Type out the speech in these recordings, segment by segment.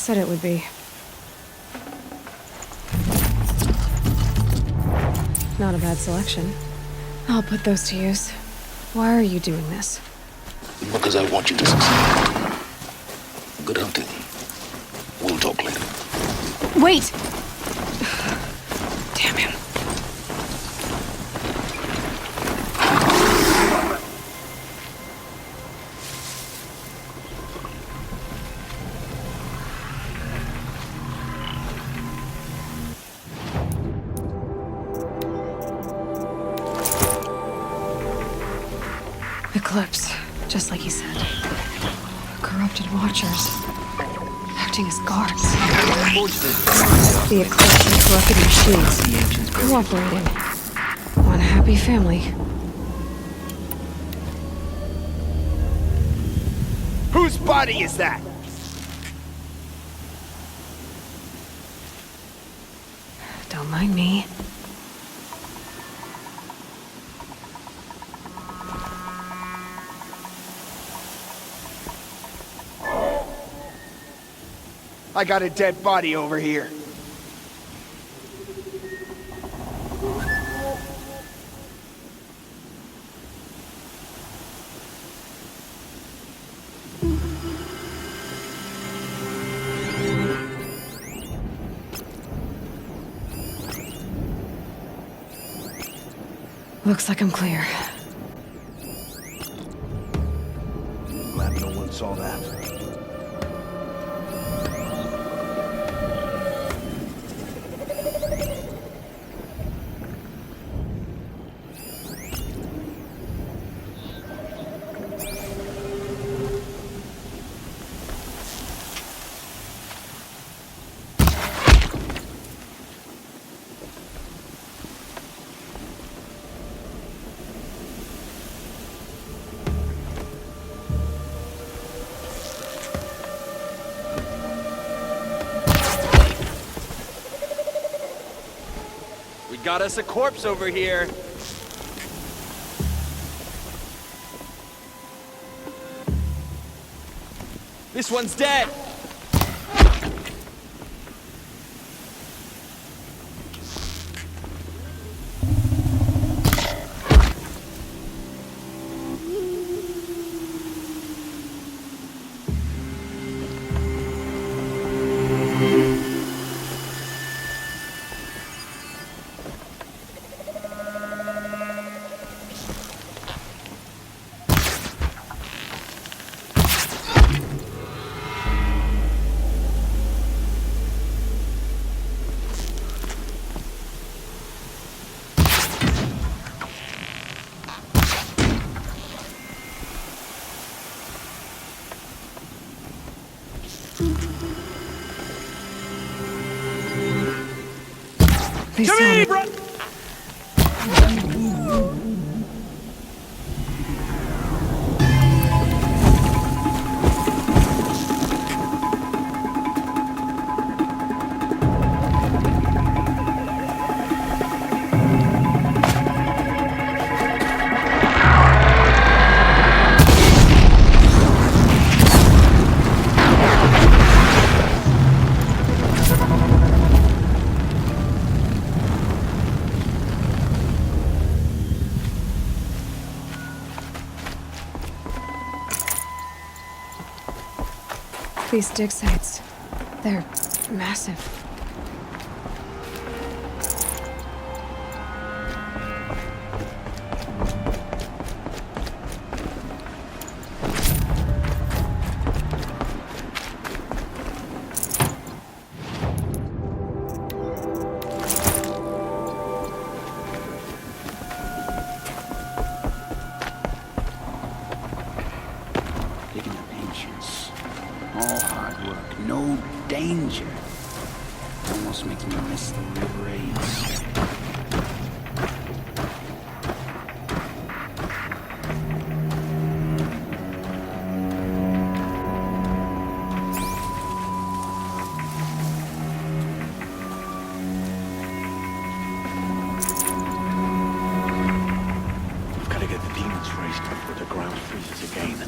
said it would be. Not a bad selection. I'll put those to use. Why are you doing this? Because I want you to succeed. Good hunting. We'll talk later. Wait! Damn him. Eclipse, just like he said. Corrupted watchers. Acting as guards. The Eclipse and corrupted machines. Cooperating. One happy family. Whose body is that? Don't mind me. I got a dead body over here. Looks like I'm clear. Glad no one saw that. Got us a corpse over here. This one's dead. Please tell me. These dig sites, they're massive. Digging up ancients. All hard work, no danger. Almost makes me miss the real raids. We've got to get the demons raised before the ground freezes again.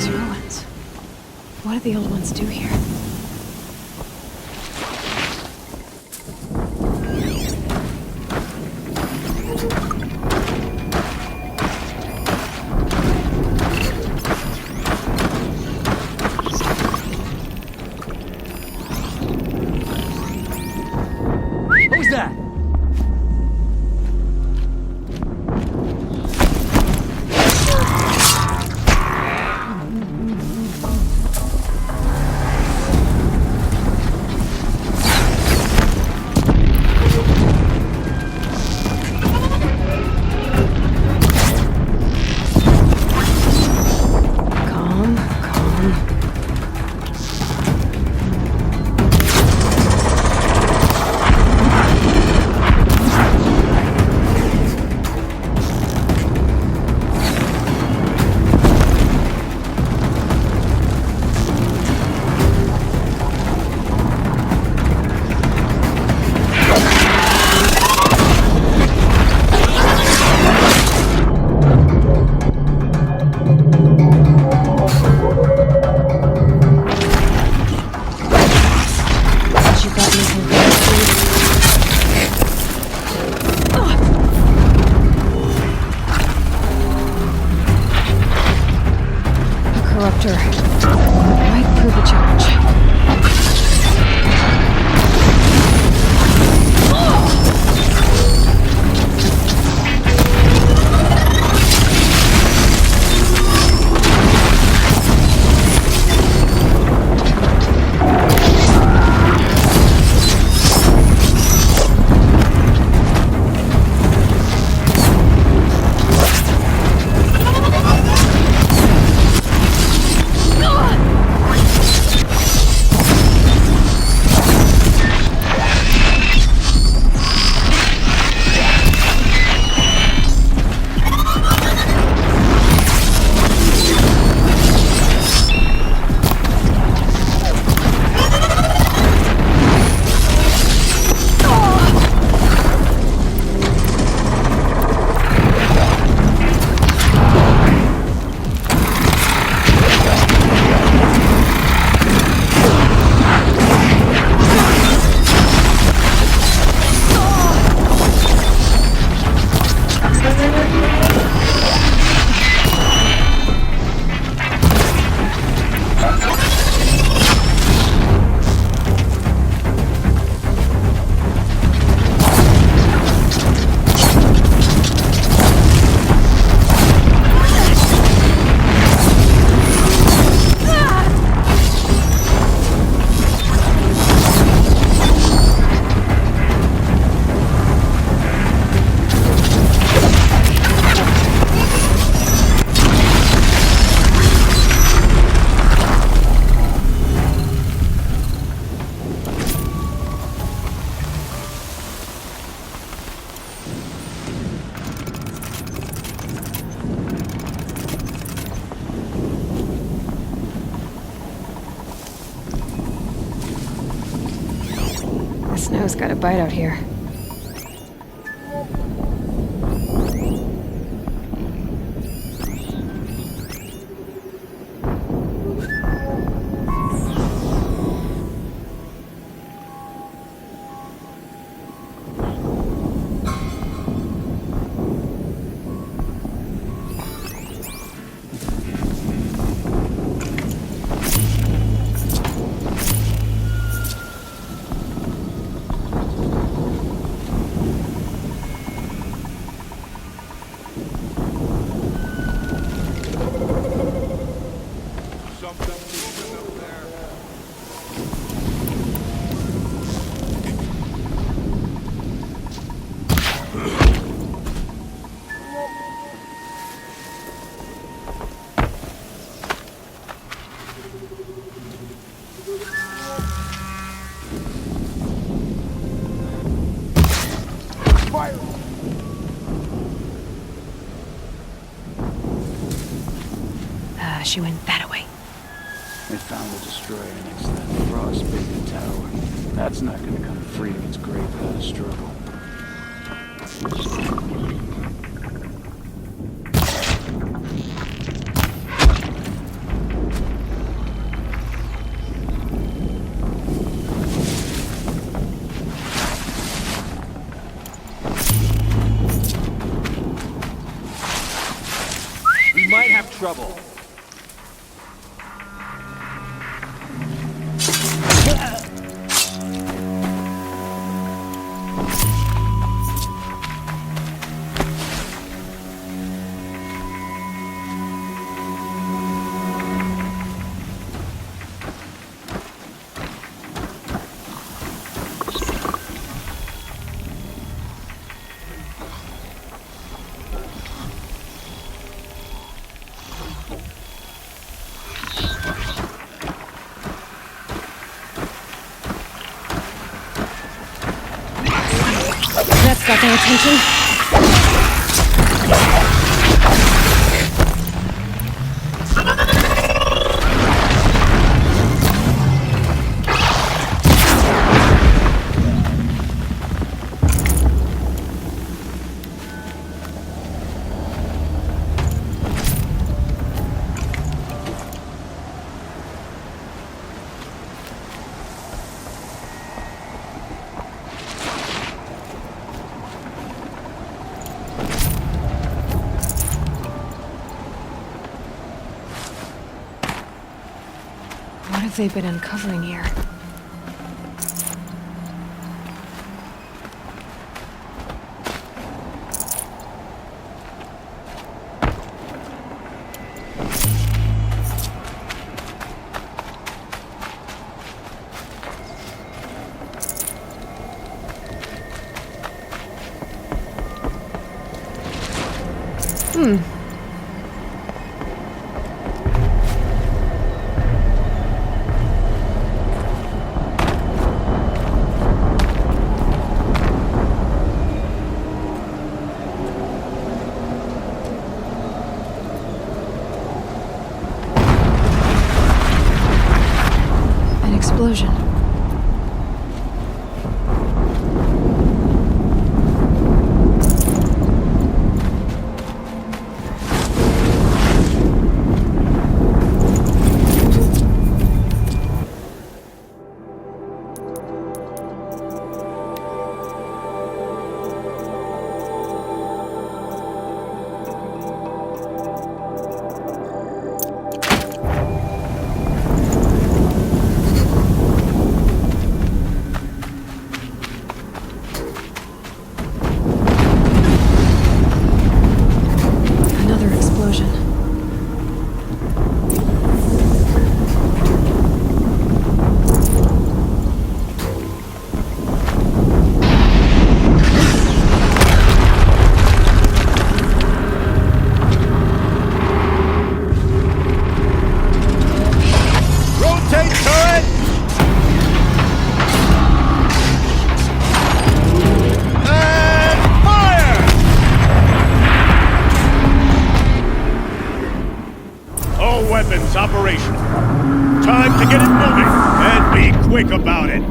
these ruins? What did the old ones do here? What was that? Calm, calm. You got anything for us, please? A corruptor. Might prove a challenge. The snow's got a bite out here. She went that way. They found the destroyer next to that frost-bitten tower. That's not gonna come free of its grave without a struggle. trouble. That's got their attention. What have they been uncovering here? An explosion. Another explosion. Rotate turret! And fire! All weapons operational. Time to get it moving, and be quick about it.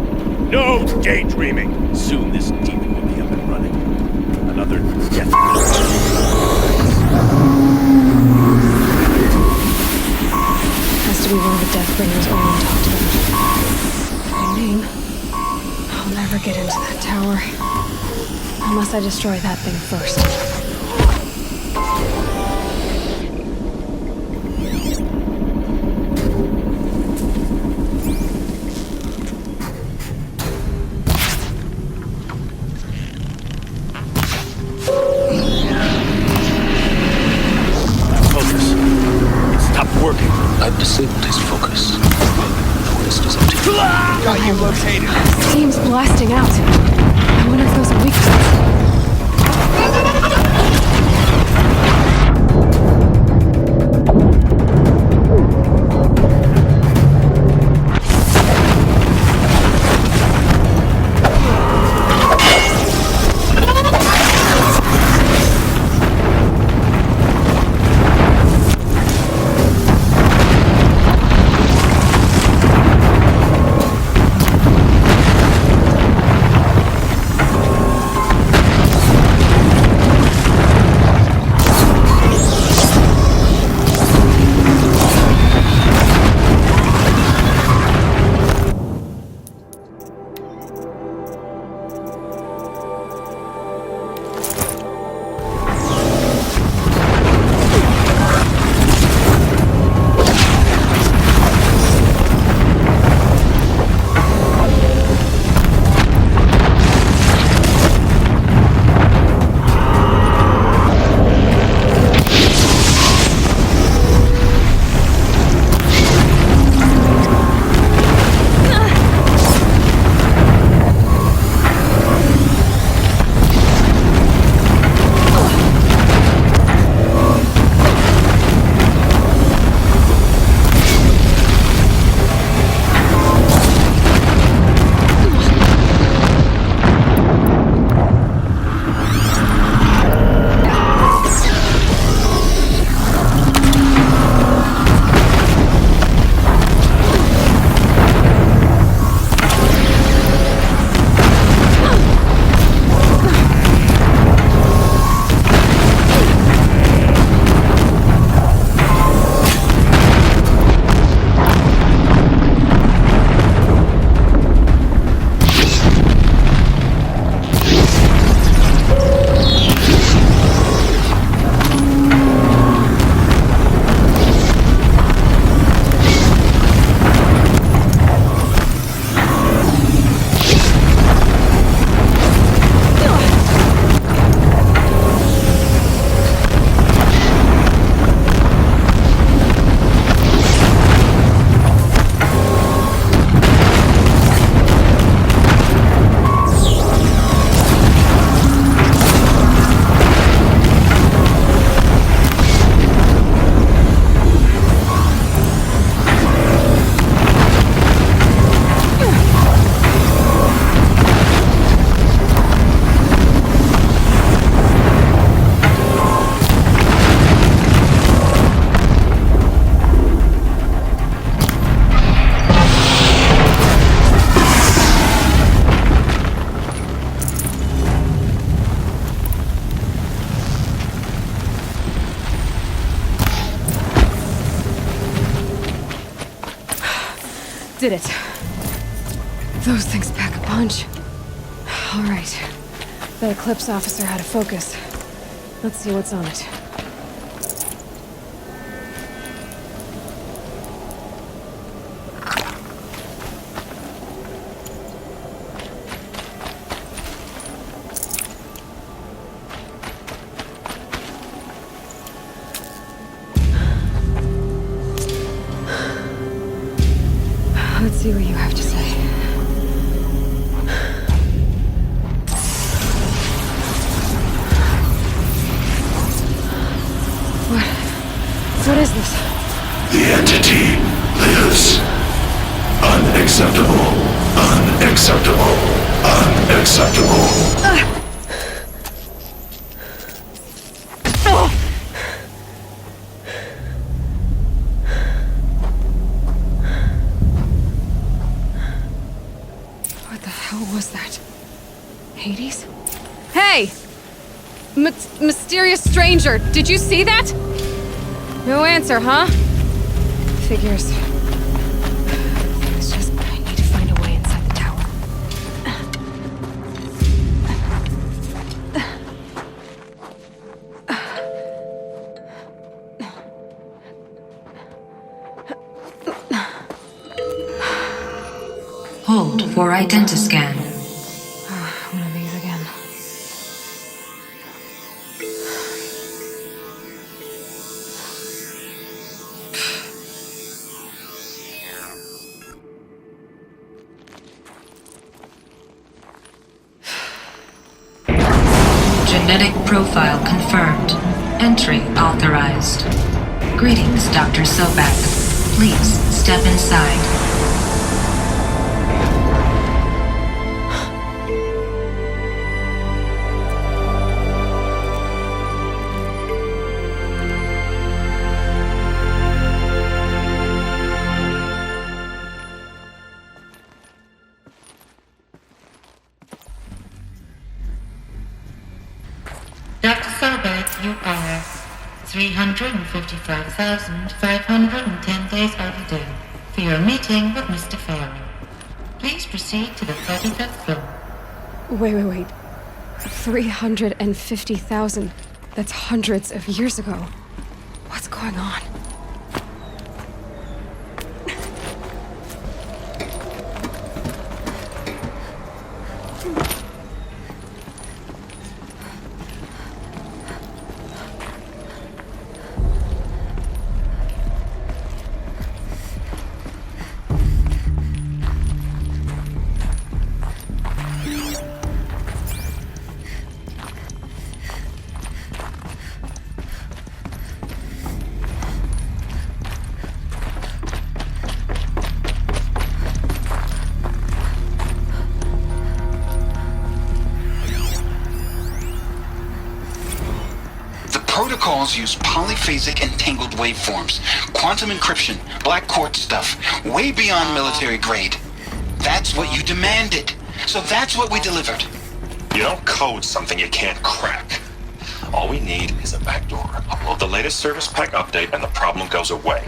No daydreaming. Soon this demon will be up and running. Another death. Has to be one of the Deathbringers Owen talked about. My name? I'll never get into that tower. Unless I destroy that thing first. Focus. It stopped working. I've disabled his focus. The rest is up to you. Got you located. Steam's blasting out. I wonder if those are weak spots. Did it. Those things pack a punch. All right. That Eclipse officer had a focus. Let's see what's on it. Let's see what you have to say. What is this? The entity lives. Unacceptable. Unacceptable. Unacceptable. What the hell was that? Hades? Hey! Mysterious stranger, did you see that? No answer, huh? Figures. It's just I need to find a way inside the tower. Hold for identiscan. One of these again. Genetic profile confirmed. Entry authorized. Greetings, Dr. Sobek. Please step inside. Dr. Sobek, you are 355,510 days overdue for your meeting with Mr. Farrell. Please proceed to the 35th floor. Wait. 350,000. That's hundreds of years ago. What's going on? Protocols use polyphasic entangled waveforms, quantum encryption, black quartz stuff, way beyond military grade. That's what you demanded, so that's what we delivered. You don't code something you can't crack. All we need is a backdoor. Upload the latest service pack update and the problem goes away.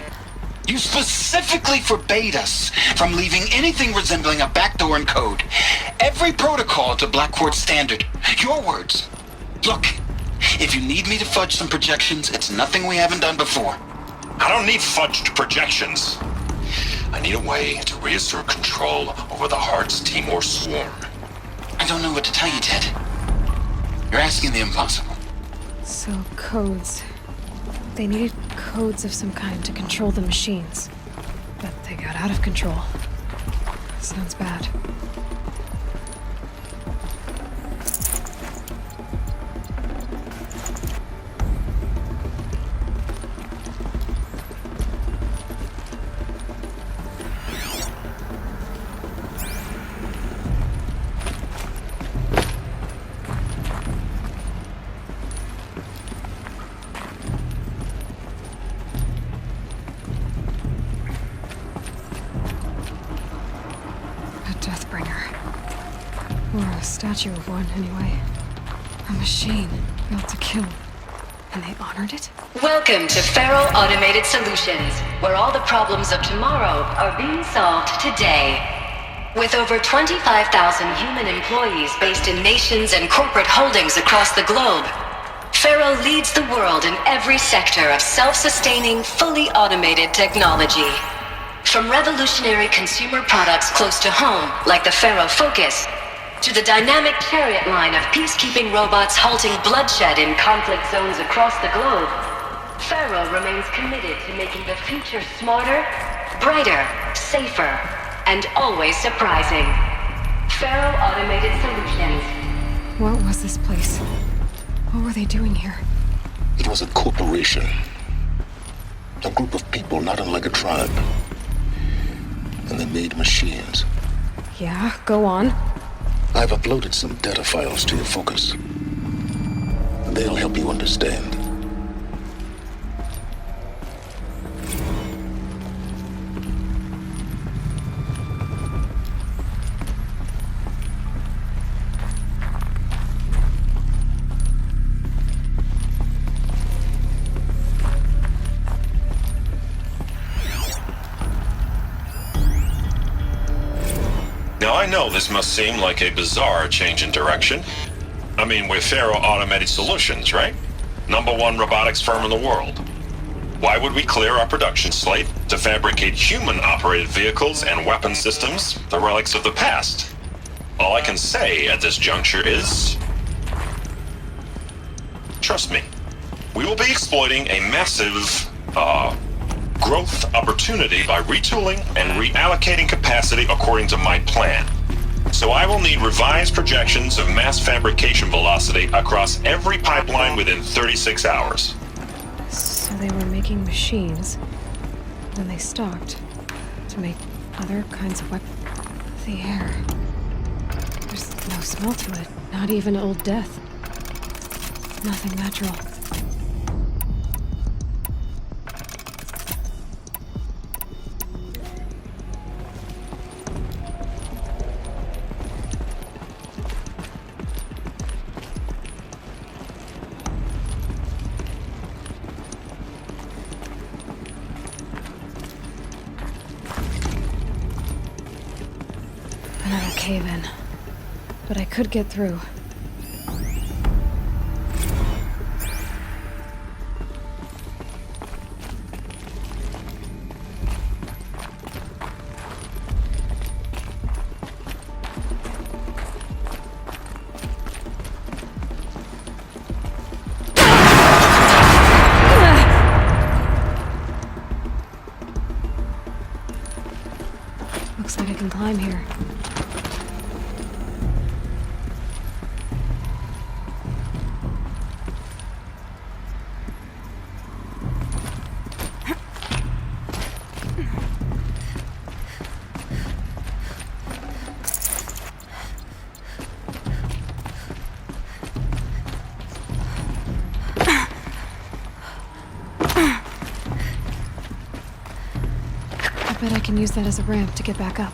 You specifically forbade us from leaving anything resembling a backdoor in code. Every protocol to black quartz standard. Your words. Look. If you need me to fudge some projections, it's nothing we haven't done before. I don't need fudged projections. I need a way to reassert control over the Heart's Timor swarm. I don't know what to tell you, Ted. You're asking the impossible. So, codes. They needed codes of some kind to control the machines. But they got out of control. Sounds bad. Or a statue of one, anyway. A machine built to kill. And they honored it? Welcome to Feral Automated Solutions, where all the problems of tomorrow are being solved today. With over 25,000 human employees based in nations and corporate holdings across the globe, Faro leads the world in every sector of self-sustaining, fully automated technology. From revolutionary consumer products close to home, like the Faro Focus, to the dynamic chariot line of peacekeeping robots halting bloodshed in conflict zones across the globe, Faro remains committed to making the future smarter, brighter, safer, and always surprising. Faro Automated Solutions. What was this place? What were they doing here? It was a corporation. A group of people not unlike a tribe. And they made machines. Yeah, go on. I've uploaded some data files to your Focus. They'll help you understand. Now, I know this must seem like a bizarre change in direction. I mean, we're Faro Automated Solutions, right? #1 robotics firm in the world. Why would we clear our production slate to fabricate human-operated vehicles and weapon systems, the relics of the past? All I can say at this juncture is... trust me. We will be exploiting a massive, growth opportunity by retooling and reallocating capacity according to my plan. So I will need revised projections of mass fabrication velocity across every pipeline within 36 hours. So they were making machines. Then they stopped to make other kinds of weapons. The air. There's no smell to it. Not even old death. Nothing natural. Another cave-in. But I could get through. Looks like I can climb here. I bet I can use that as a ramp to get back up.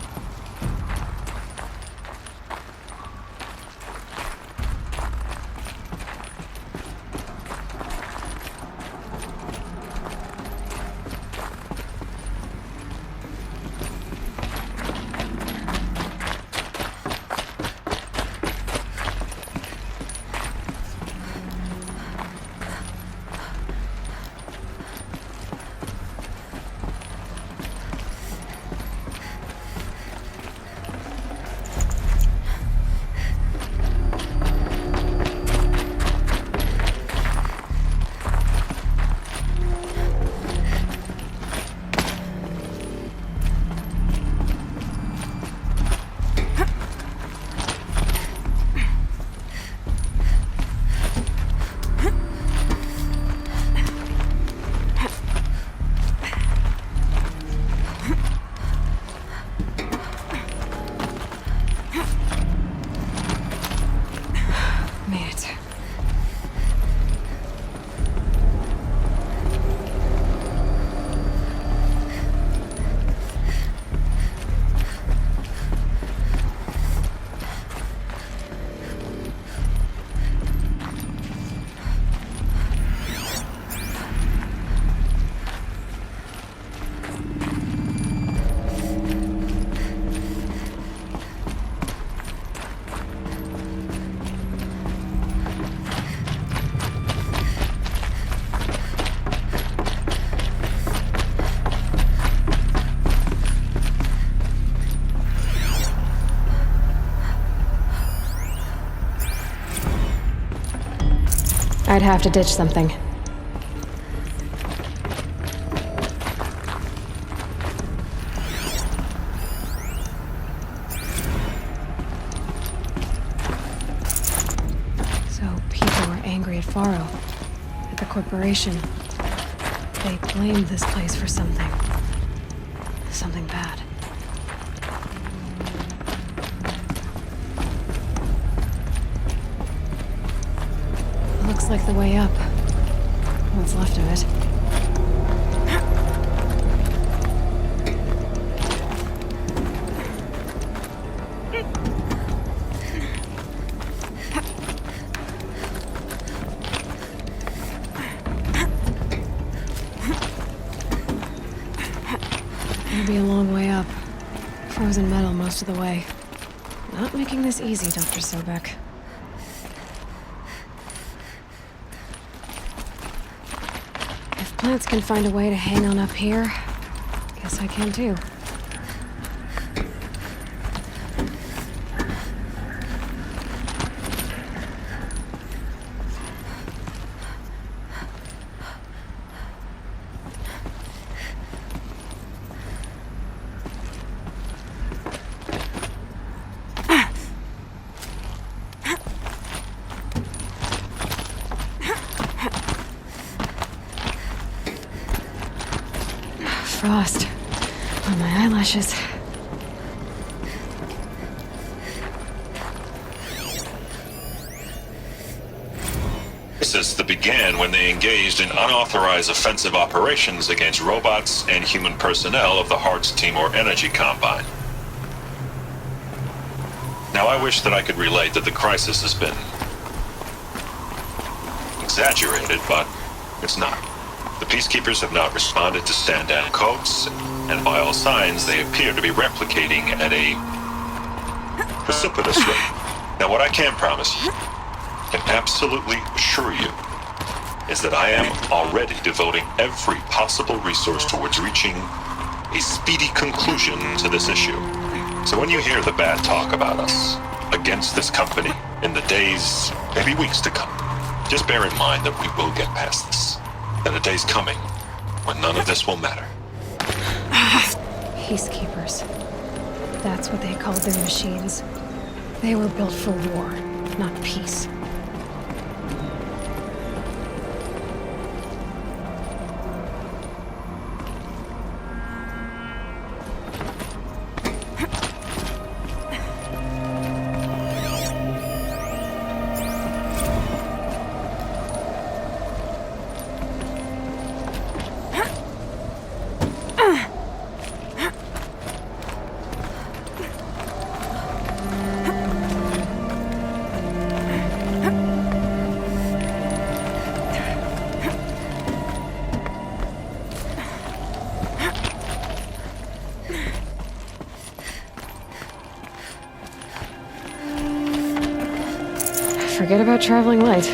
I'd have to ditch something. So people were angry at Faro, at the corporation. They blamed this place for something. Something bad. Looks like the way up. What's left of it. It'll be a long way up. Frozen metal most of the way. Not making this easy, Dr. Sobeck. If plants can find a way to hang on up here, guess I can too. Frost on my eyelashes. Crisis that began when they engaged in unauthorized offensive operations against robots and human personnel of the Hearts Timor Energy Combine. Now I wish that I could relate that the crisis has been exaggerated, but it's not. The Peacekeepers have not responded to stand-down codes, and by all signs, they appear to be replicating at a precipitous rate. Now, what I can promise you, can absolutely assure you, is that I am already devoting every possible resource towards reaching a speedy conclusion to this issue. So when you hear the bad talk about us against this company in the days, maybe weeks to come, just bear in mind that we will get past this. That a day's coming when none of this will matter. Peacekeepers. That's what they called their machines. They were built for war, not peace. Forget about traveling light.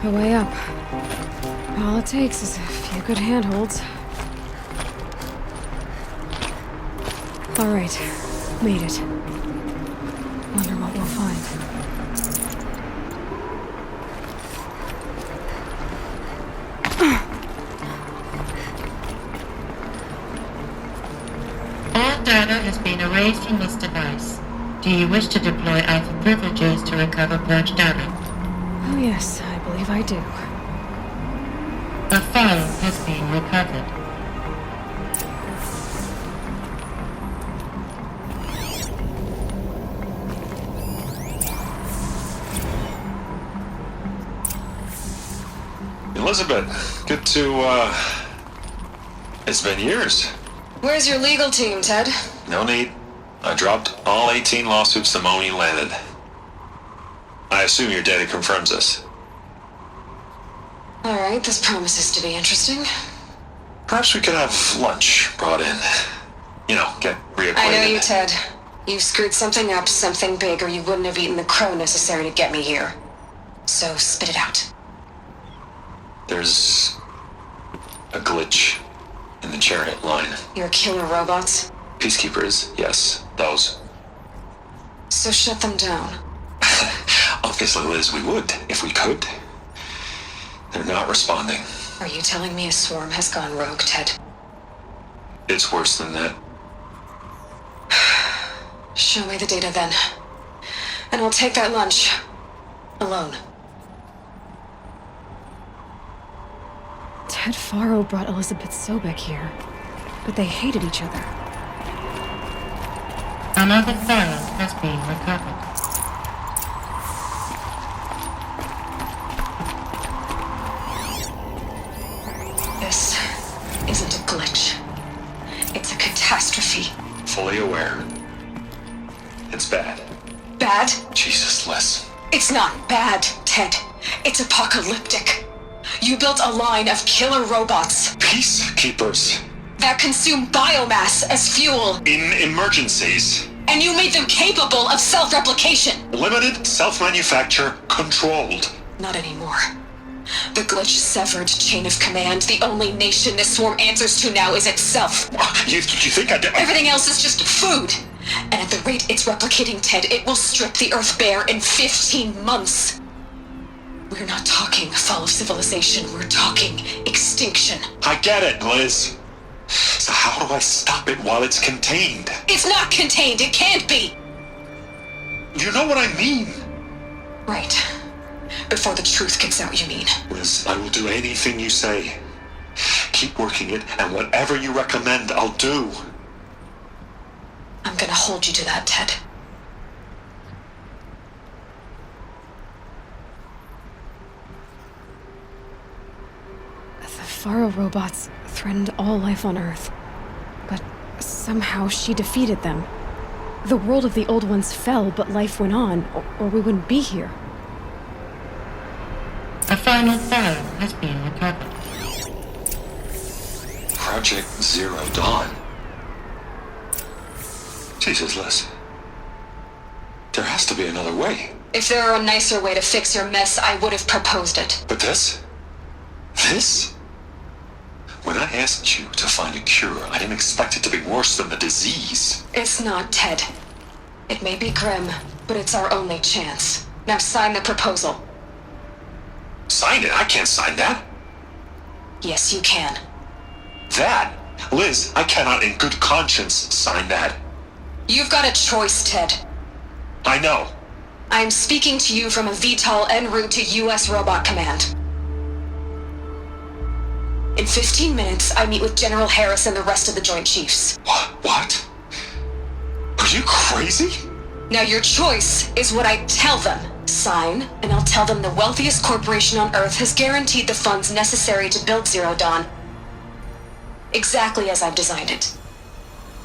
A way up. All it takes is a few good handholds. Alright, made it. Wonder what we'll find. All data has been erased from this device. Do you wish to deploy Alpha privileges to recover purged data? Oh yes, I believe I do. A file has been recovered. Elizabeth, good to, It's been years. Where's your legal team, Ted? No need. I dropped all 18 lawsuits the moment you landed. I assume your data confirms this. Alright, this promises to be interesting. Perhaps we could have lunch brought in. You know, get reacquainted. I know you, Ted. You've screwed something up, something big, or you wouldn't have eaten the crow necessary to get me here. So spit it out. There's a glitch in the chariot line. Your killer robots? Peacekeepers, yes, those. So shut them down. Obviously, Liz, we would, if we could. They're not responding. Are you telling me a swarm has gone rogue, Ted? It's worse than that. Show me the data then. And I'll take that lunch. Alone. Ted Faro brought Elizabeth Sobeck here, but they hated each other. Another file has been recovered. This isn't a glitch. It's a catastrophe. Fully aware. It's bad. Bad? Jesus, Liz. It's not bad, Ted. It's apocalyptic. You built a line of killer robots Peacekeepers. that consume biomass as fuel, In emergencies. and you made them capable of self-replication. Limited, self-manufacture, controlled. Not anymore. The glitch severed chain of command. The only nation this swarm answers to now is itself. You think I did? Everything else is just food. And at the rate it's replicating, Ted, it will strip the Earth bare in 15 months. We're not talking fall of civilization. We're talking extinction. I get it, Liz. So how do I stop it while it's contained? It's not contained. It can't be. You know what I mean? Right. Before the truth gets out, you mean? Liz, I will do anything you say. Keep working it, and whatever you recommend, I'll do. I'm gonna hold you to that, Ted. The Faro robots threatened all life on Earth, but somehow she defeated them. The world of the old ones fell, but life went on, or we wouldn't be here. A final file has been recovered. Project Zero Dawn. Jesus, Liz. There has to be another way. If there were a nicer way to fix your mess, I would have proposed it. But this? This? When I asked you to find a cure, I didn't expect it to be worse than the disease. It's not, Ted. It may be grim, but it's our only chance. Now sign the proposal. Sign it? I can't sign that. Yes, you can. That? Liz, I cannot in good conscience sign that. You've got a choice, Ted. I know. I'm speaking to you from a VTOL en route to U.S. Robot Command. In 15 minutes, I meet with General Harris and the rest of the Joint Chiefs. What? Are you crazy? Now your choice is what I tell them. Sign, and I'll tell them the wealthiest corporation on Earth has guaranteed the funds necessary to build Zero Dawn. Exactly as I've designed it.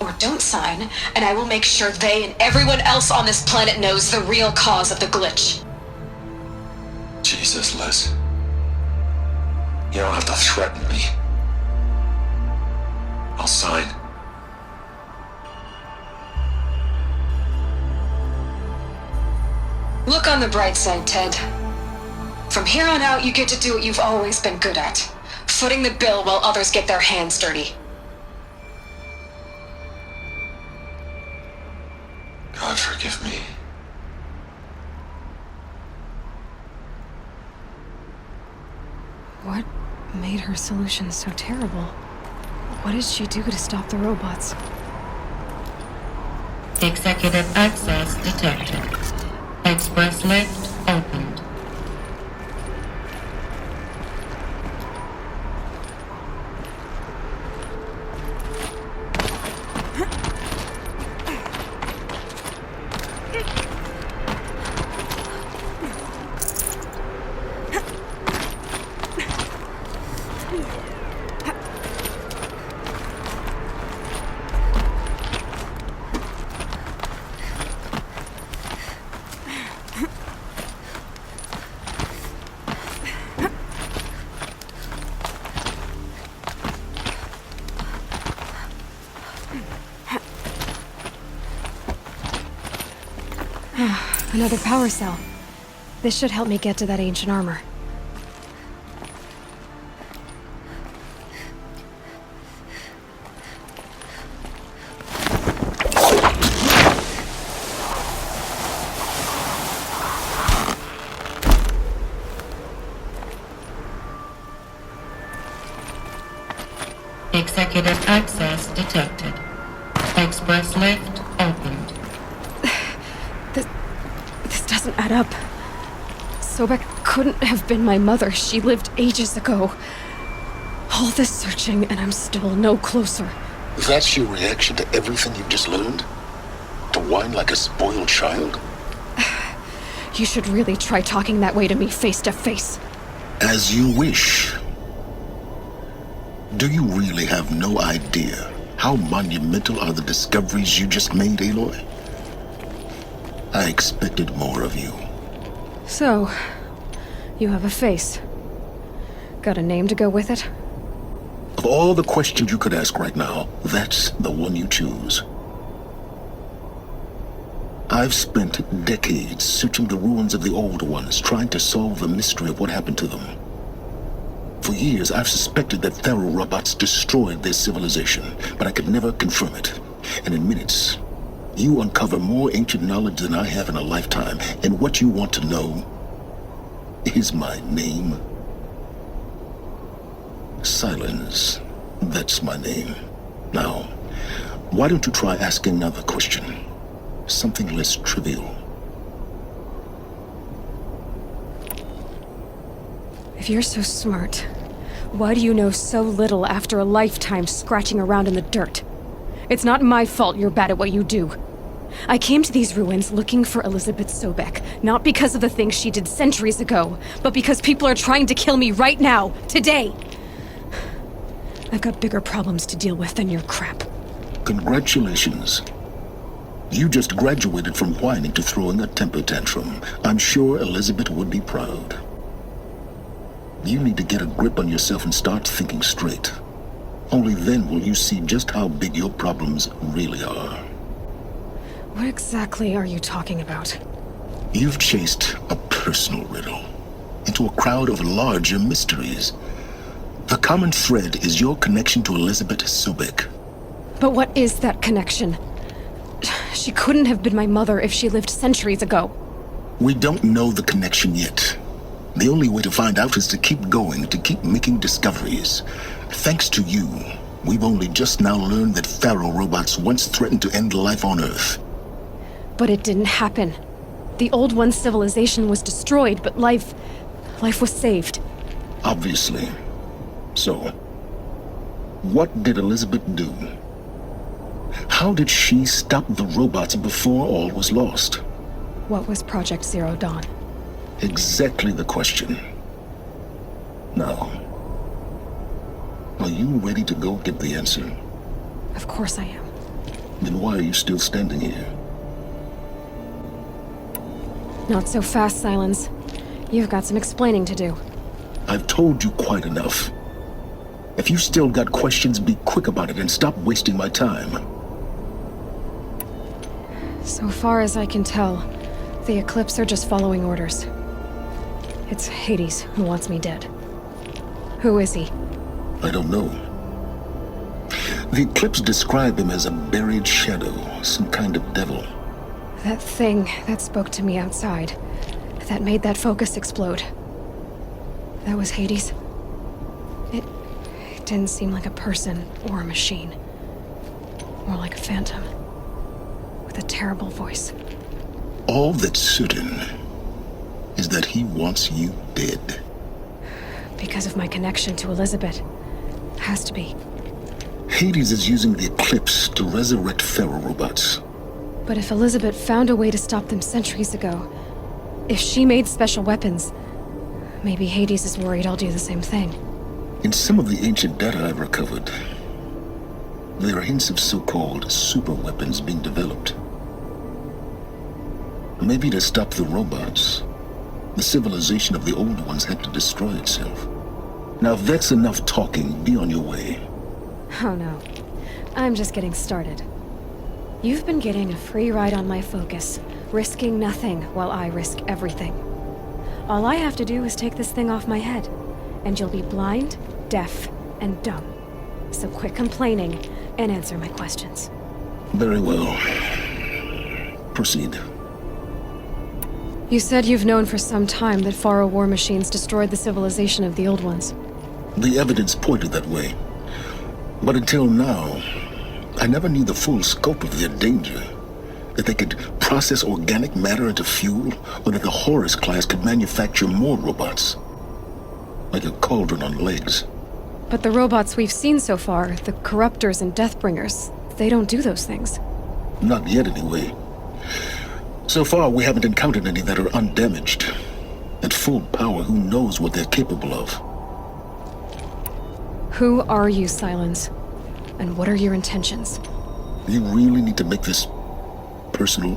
Or don't sign, and I will make sure they and everyone else on this planet knows the real cause of the glitch. Jesus, Liz. You don't have to threaten me. I'll sign. Look on the bright side, Ted. From here on out, you get to do what you've always been good at. Footing the bill while others get their hands dirty. What made her solution so terrible? What did she do to stop the robots? Executive access detected. Express lift opened. Another power cell. This should help me get to that ancient armor. Executive access detected. Express lift opened. This doesn't add up. Sobek couldn't have been my mother. She lived ages ago. All this searching, and I'm still no closer. That's your reaction to everything you've just learned? To whine like a spoiled child? You should really try talking that way to me face to face. As you wish. Do you really have no idea how monumental are the discoveries you just made, Aloy? I expected more of you. So, you have a face. Got a name to go with it? Of all the questions you could ask right now, that's the one you choose. I've spent decades searching the ruins of the old ones, trying to solve the mystery of what happened to them. For years, I've suspected that Thero robots destroyed their civilization, but I could never confirm it. And in minutes, you uncover more ancient knowledge than I have in a lifetime, and what you want to know is my name. Silence. That's my name. Now, why don't you try asking another question? Something less trivial. If you're so smart, why do you know so little after a lifetime scratching around in the dirt? It's not my fault you're bad at what you do. I came to these ruins looking for Elizabeth Sobek, not because of the things she did centuries ago, but because people are trying to kill me right now, today. I've got bigger problems to deal with than your crap. Congratulations. You just graduated from whining to throwing a temper tantrum. I'm sure Elizabeth would be proud. You need to get a grip on yourself and start thinking straight. Only then will you see just how big your problems really are. What exactly are you talking about? You've chased a personal riddle into a crowd of larger mysteries. The common thread is your connection to Elizabeth Sobek. But what is that connection? She couldn't have been my mother if she lived centuries ago. We don't know the connection yet. The only way to find out is to keep going, to keep making discoveries. Thanks to you, we've only just now learned that Pharaoh robots once threatened to end life on Earth. But it didn't happen. The Old One's civilization was destroyed, but life was saved. Obviously. So, what did Elizabeth do? How did she stop the robots before all was lost? What was Project Zero Dawn? Exactly the question. Now, are you ready to go get the answer? Of course I am. Then why are you still standing here? Not so fast, Silence. You've got some explaining to do. I've told you quite enough. If you still got questions, be quick about it and stop wasting my time. So far as I can tell, the Eclipse are just following orders. It's Hades who wants me dead. Who is he? I don't know. The Eclipse describe him as a buried shadow, some kind of devil. That thing that spoke to me outside, that made that focus explode. That was Hades? didn't seem like a person or a machine. More like a phantom. With a terrible voice. All that's certain is that he wants you dead. Because of my connection to Elizabeth. Has to be. Hades is using the Eclipse to resurrect Pharaoh robots. But if Elizabeth found a way to stop them centuries ago, if she made special weapons, maybe Hades is worried I'll do the same thing. In some of the ancient data I've recovered, there are hints of so-called super weapons being developed. Maybe to stop the robots, the civilization of the old ones had to destroy itself. Now if that's enough talking, be on your way. Oh no. I'm just getting started. You've been getting a free ride on my focus, risking nothing while I risk everything. All I have to do is take this thing off my head, and you'll be blind, deaf, and dumb. So quit complaining and answer my questions. Very well. Proceed. You said you've known for some time that Pharaoh war machines destroyed the civilization of the old ones. The evidence pointed that way. But until now, I never knew the full scope of their danger. That they could process organic matter into fuel, or that the Horus class could manufacture more robots. Like a cauldron on legs. But the robots we've seen so far, the Corruptors and Deathbringers, they don't do those things. Not yet, anyway. So far, we haven't encountered any that are undamaged. At full power, who knows what they're capable of? Who are you, Silence? And what are your intentions? You really need to make this personal?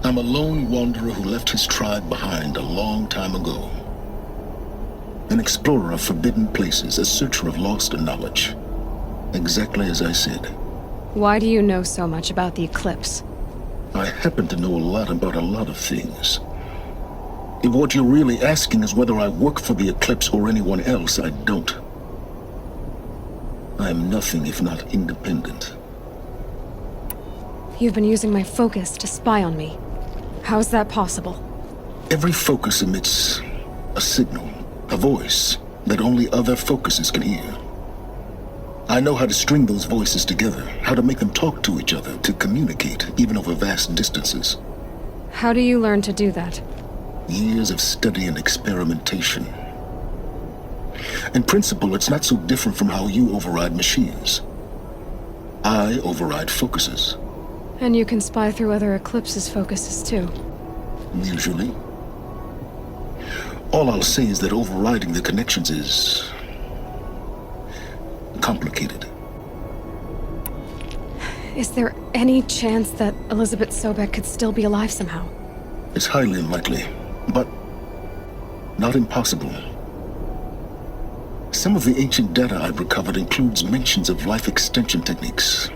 I'm a lone wanderer who left his tribe behind a long time ago. An explorer of forbidden places, a searcher of lost knowledge. Exactly as I said. Why do you know so much about the Eclipse? I happen to know a lot about a lot of things. If what you're really asking is whether I work for the Eclipse or anyone else, I don't. I am nothing if not independent. You've been using my focus to spy on me. How's that possible? Every focus emits a signal, a voice, that only other focuses can hear. I know how to string those voices together, how to make them talk to each other, to communicate, even over vast distances. How do you learn to do that? Years of study and experimentation. In principle, it's not so different from how you override machines. I override focuses. And you can spy through other Eclipse's focuses too. Usually. All I'll say is that overriding the connections is complicated. Is there any chance that Elizabeth Sobeck could still be alive somehow? It's highly unlikely, but not impossible. Some of the ancient data I've recovered includes mentions of life extension techniques.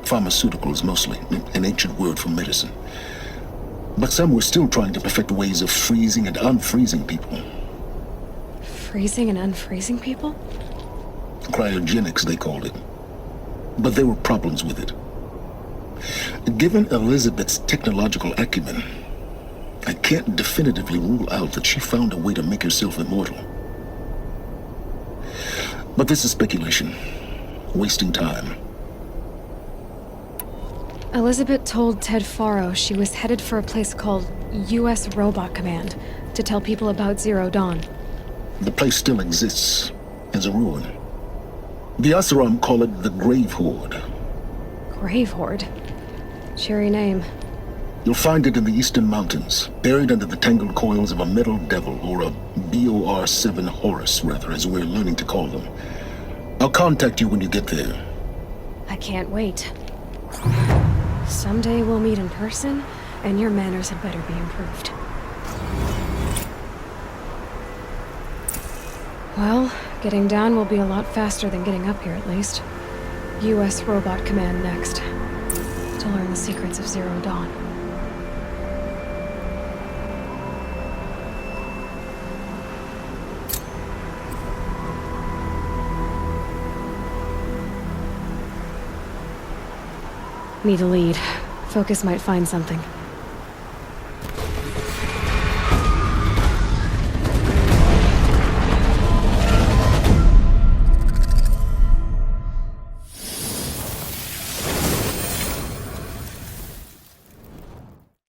Pharmaceuticals mostly, an ancient word for medicine. But some were still trying to perfect ways of freezing and unfreezing people. Freezing and unfreezing people? Cryogenics, they called it. But there were problems with it. Given Elizabeth's technological acumen, I can't definitively rule out that she found a way to make herself immortal. But this is speculation. Wasting time. Elizabeth told Ted Faro she was headed for a place called U.S. Robot Command to tell people about Zero Dawn. The place still exists as a ruin. The Asuram call it the Grave Horde. Grave Horde? Cheery name. You'll find it in the eastern mountains, buried under the tangled coils of a metal devil, or a BOR-7 Horus, rather, as we're learning to call them. I'll contact you when you get there. I can't wait. Someday we'll meet in person, and your manners had better be improved. Well, getting down will be a lot faster than getting up here, at least. U.S. Robot Command next. To learn the secrets of Zero Dawn. Need a lead. Focus might find something.